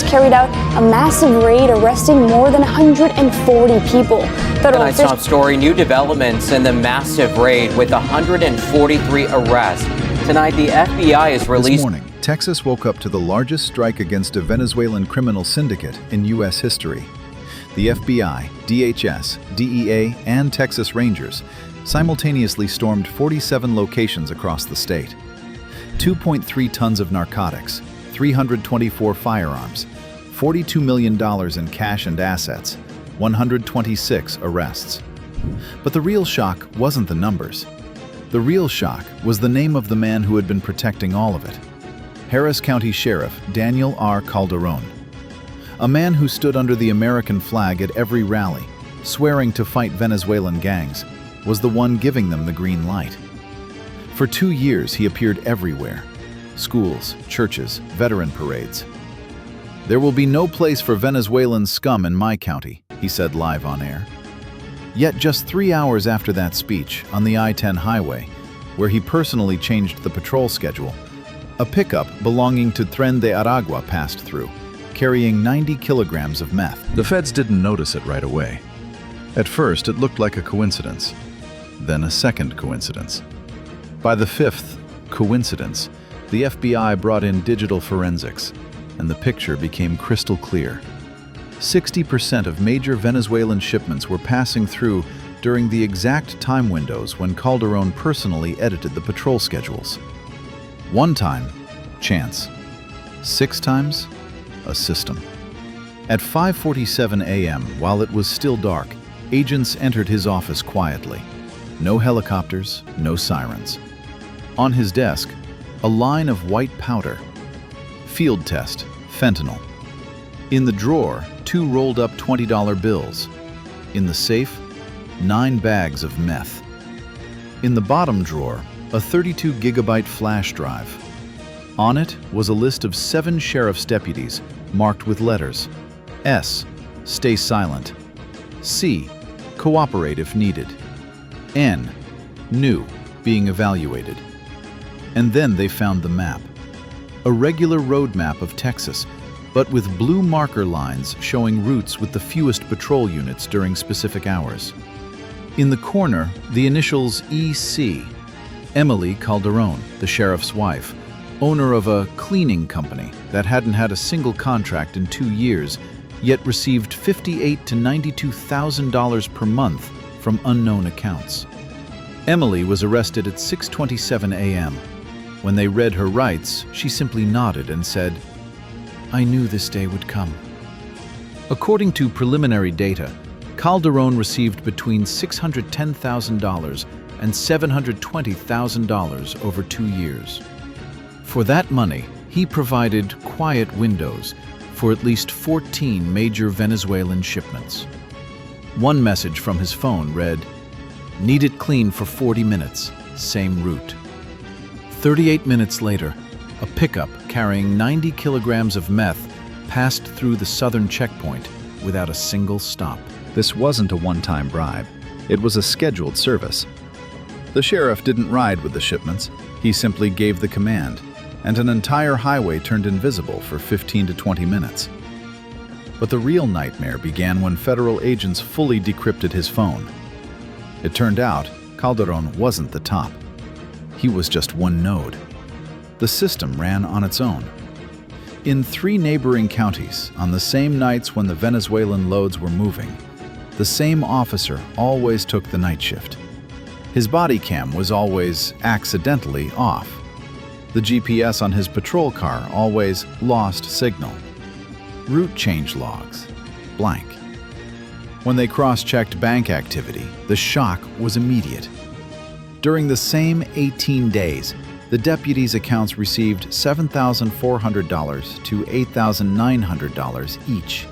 carried out a massive raid arresting more than 140 people. Tonight's top story, new developments in the massive raid with 143 arrests. Tonight, the FBI is released. This morning, Texas woke up to the largest strike against a Venezuelan criminal syndicate in U.S. history. The FBI, DHS, DEA, and Texas Rangers simultaneously stormed 47 locations across the state. 2.3 tons of narcotics, 324 firearms, $42 million in cash and assets, 126 arrests. But the real shock wasn't the numbers. The real shock was the name of the man who had been protecting all of it. Harris County Sheriff Daniel R. Calderon. A man who stood under the American flag at every rally, swearing to fight Venezuelan gangs, was the one giving them the green light. For 2 years, he appeared everywhere: schools, churches, veteran parades. "There will be no place for Venezuelan scum in my county," he said live on air. Yet just 3 hours after that speech, on the I-10 highway, where he personally changed the patrol schedule, a pickup belonging to Tren de Aragua passed through, carrying 90 kilograms of meth. The feds didn't notice it right away. At first, it looked like a coincidence, then a second coincidence. By the fifth coincidence, the FBI brought in digital forensics, and the picture became crystal clear. 60% of major Venezuelan shipments were passing through during the exact time windows when Calderon personally edited the patrol schedules. 1 time, chance. 6 times, a system. At 5:47 a.m., while it was still dark, agents entered his office quietly. No helicopters, no sirens. On his desk, a line of white powder. Field test, fentanyl. In the drawer, 2 rolled up $20 bills. In the safe, 9 bags of meth. In the bottom drawer, a 32-gigabyte flash drive. On it was a list of 7 sheriff's deputies marked with letters. S, stay silent. C, cooperate if needed. N, new, being evaluated. And then they found the map. A regular road map of Texas, but with blue marker lines showing routes with the fewest patrol units during specific hours. In the corner, the initials EC, Emily Calderon, the sheriff's wife, owner of a cleaning company that hadn't had a single contract in 2 years, yet received $58,000 to $92,000 per month from unknown accounts. Emily was arrested at 6:27 a.m. When they read her rights, she simply nodded and said, "I knew this day would come." According to preliminary data, Calderon received between $610,000 and $720,000 over 2 years. For that money, he provided quiet windows for at least 14 major Venezuelan shipments. One message from his phone read, "Need it clean for 40 minutes, same route." 38 minutes later, a pickup carrying 90 kilograms of meth passed through the southern checkpoint without a single stop. This wasn't a one-time bribe. It was a scheduled service. The sheriff didn't ride with the shipments. He simply gave the command, and an entire highway turned invisible for 15 to 20 minutes. But the real nightmare began when federal agents fully decrypted his phone. It turned out Calderon wasn't the top. He was just one node. The system ran on its own. In 3 neighboring counties, on the same nights when the Venezuelan loads were moving, the same officer always took the night shift. His body cam was always accidentally off. The GPS on his patrol car always lost signal. Route change logs, blank. When they cross-checked bank activity, the shock was immediate. During the same 18 days, the deputies' accounts received $7,400 to $8,900 each.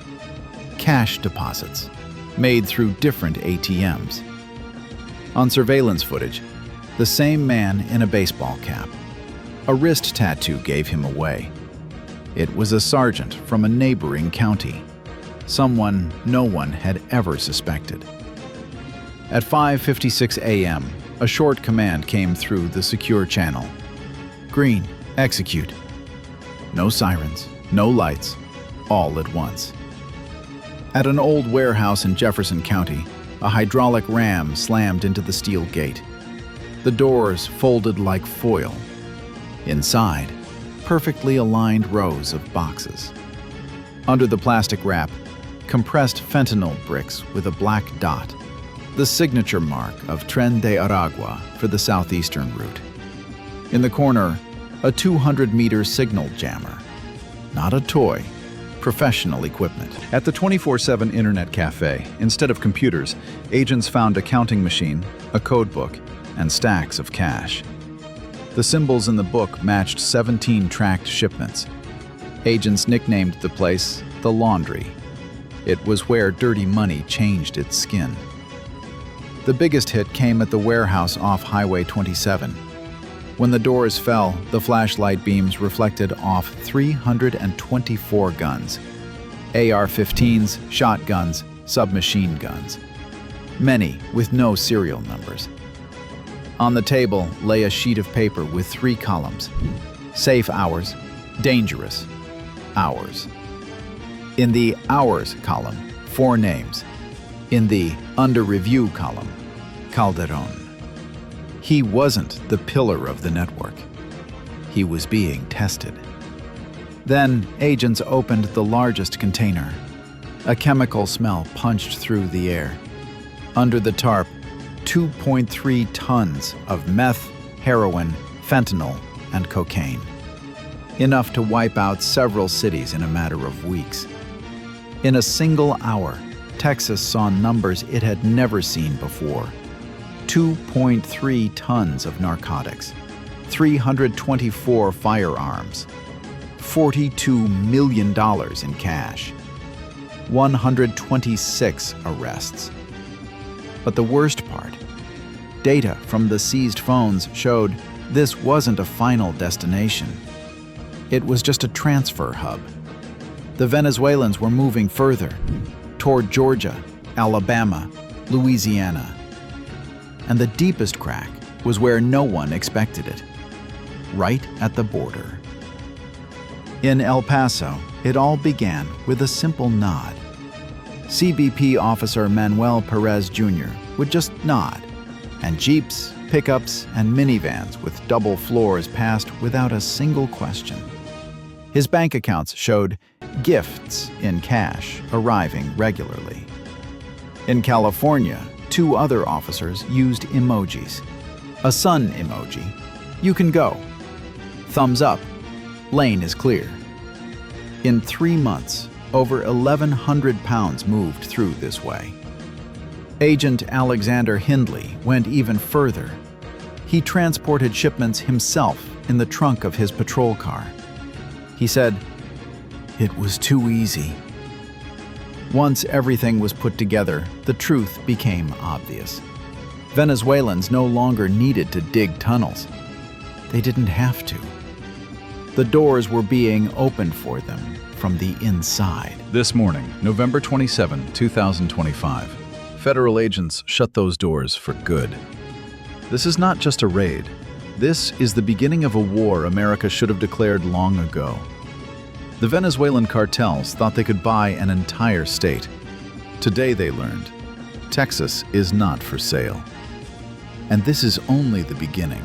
Cash deposits, made through different ATMs. On surveillance footage, the same man in a baseball cap. A wrist tattoo gave him away. It was a sergeant from a neighboring county, someone no one had ever suspected. At 5:56 a.m., a short command came through the secure channel. "Green, execute." No sirens, no lights, all at once. At an old warehouse in Jefferson County, a hydraulic ram slammed into the steel gate. The doors folded like foil. Inside, perfectly aligned rows of boxes. Under the plastic wrap, compressed fentanyl bricks with a black dot, the signature mark of Tren de Aragua for the southeastern route. In the corner, a 200-meter signal jammer. Not a toy, professional equipment. At the 24/7 Internet Cafe, instead of computers, agents found a counting machine, a code book, and stacks of cash. The symbols in the book matched 17 tracked shipments. Agents nicknamed the place the Laundry. It was where dirty money changed its skin. The biggest hit came at the warehouse off Highway 27. When the doors fell, the flashlight beams reflected off 324 guns. AR-15s, shotguns, submachine guns. Many with no serial numbers. On the table lay a sheet of paper with 3 columns. Safe hours, dangerous hours. In the hours column, 4 names. In the under review column, Calderon. He wasn't the pillar of the network. He was being tested. Then agents opened the largest container. A chemical smell punched through the air. Under the tarp, 2.3 tons of meth, heroin, fentanyl, and cocaine. Enough to wipe out several cities in a matter of weeks. In a single hour, Texas saw numbers it had never seen before. 2.3 tons of narcotics, 324 firearms, $42 million in cash, 126 arrests. But the worst part, data from the seized phones showed this wasn't a final destination. It was just a transfer hub. The Venezuelans were moving further, toward Georgia, Alabama, Louisiana. And the deepest crack was where no one expected it, right at the border. In El Paso, it all began with a simple nod. CBP officer Manuel Perez Jr. would just nod, and jeeps, pickups, and minivans with double floors passed without a single question. His bank accounts showed gifts in cash arriving regularly. In California, 2 other officers used emojis. A sun emoji, you can go. Thumbs up, lane is clear. In 3 months, over 1,100 pounds moved through this way. Agent Alexander Hindley went even further. He transported shipments himself in the trunk of his patrol car. He said, "It was too easy." Once everything was put together, the truth became obvious. Venezuelans no longer needed to dig tunnels. They didn't have to. The doors were being opened for them from the inside. This morning, November 27, 2025, federal agents shut those doors for good. This is not just a raid. This is the beginning of a war America should have declared long ago. The Venezuelan cartels thought they could buy an entire state. Today they learned, Texas is not for sale. And this is only the beginning.